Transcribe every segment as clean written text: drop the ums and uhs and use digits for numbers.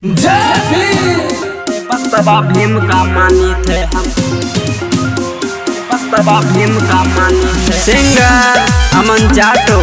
जय भीम। बस बाबा भीम का मानी थे हम, बस बाबा भीम का मानी थे। सिंगर अमन जाटो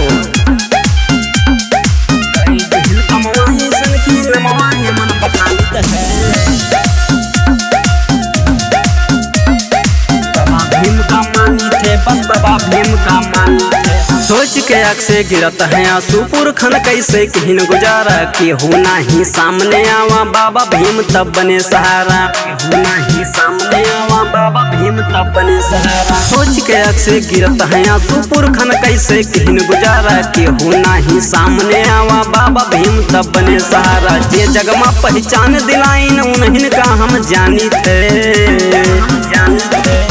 बाबा भीम का मानी थे। सोच के आँख से गिरत है आंसू पुरखन कैसे किन गुजारा कि होना ही सामने आवा बाबा भीम तब बने सहारा, होना ही सामने आवा बाबा भीम तब बने सहारा। सोच के आँख से गिरत है आंसू पुरखन कैसे किन गुजारा कि होना ही सामने आवा बाबा भीम तब बने सहारा। जे जगमा पहचान दिलाइन उन्हीं का हम जानी थे,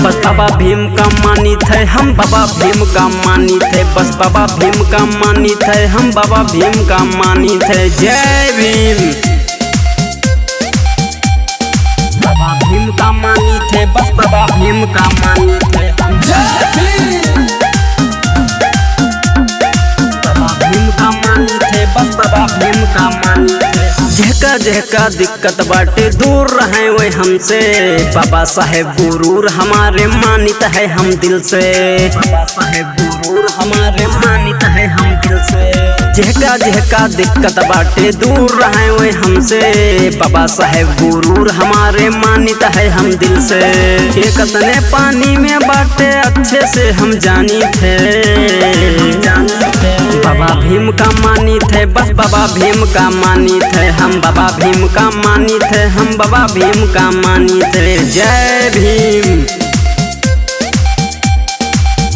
बस बाबा भीम का मानी थे हम, बाबा भीम का मानी थे। बस बाबा भीम का मानी थे हम, बाबा भीम का मानी थे। जय भीम। बाबा भीम का मानी थे, बस बाबा भीम का मानी थे। जय भीम। बाबा भीम का मानी थे, बस बाबा भीम का मानी थे। जहका जहका दिक्कत बाटे दूर रहे वे हमसे, बाबा साहेब गुरूर हमारे मानित है हम दिल से, बाबा साहेब गुरूर हमारे मानित है हम दिल से। जहका जहका दिक्कत बाटे दूर रहे वे हमसे, बाबा साहेब गुरूर हमारे मानित है हम दिल से। एक तने पानी में बाटे अच्छे से हम जानी थे, बाबा भीम का मानी थे। बस बाबा भीम का मानी थे हम, बाबा भीम का मानी थे हम, बाबा भीम का मानी थे। जय भीम।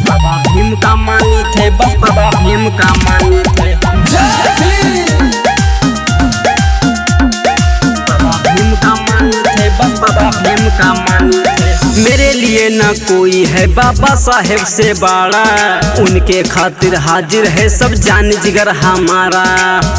बाबा भीम का मानी थे, बस बाबा भीम का मानी थे। जय भीम। बाबा भीम का मानी थे, बस बाबा भीम का मानी थे। मेरे लिए न कोई है बाबा साहेब से बड़ा, उनके खातिर हाजिर है सब जान जिगर हमारा,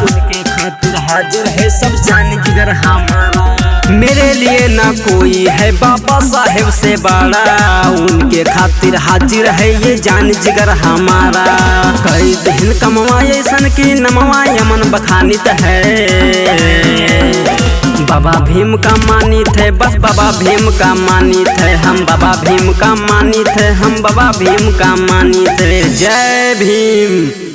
उनके खातिर हाजिर है सब जान जिगर हमारा। मेरे लिए न कोई है बाबा साहेब से बड़ा, उनके खातिर हाजिर है ये जान जिगर हमारा। कई दिन कमवाए सन की नमवा यमन बखानित है, बाबा भीम का मानी थे। बस बाबा भीम का मानी थे हम, बाबा भीम का मानी थे हम, बाबा भीम का मानी थे। जय भीम।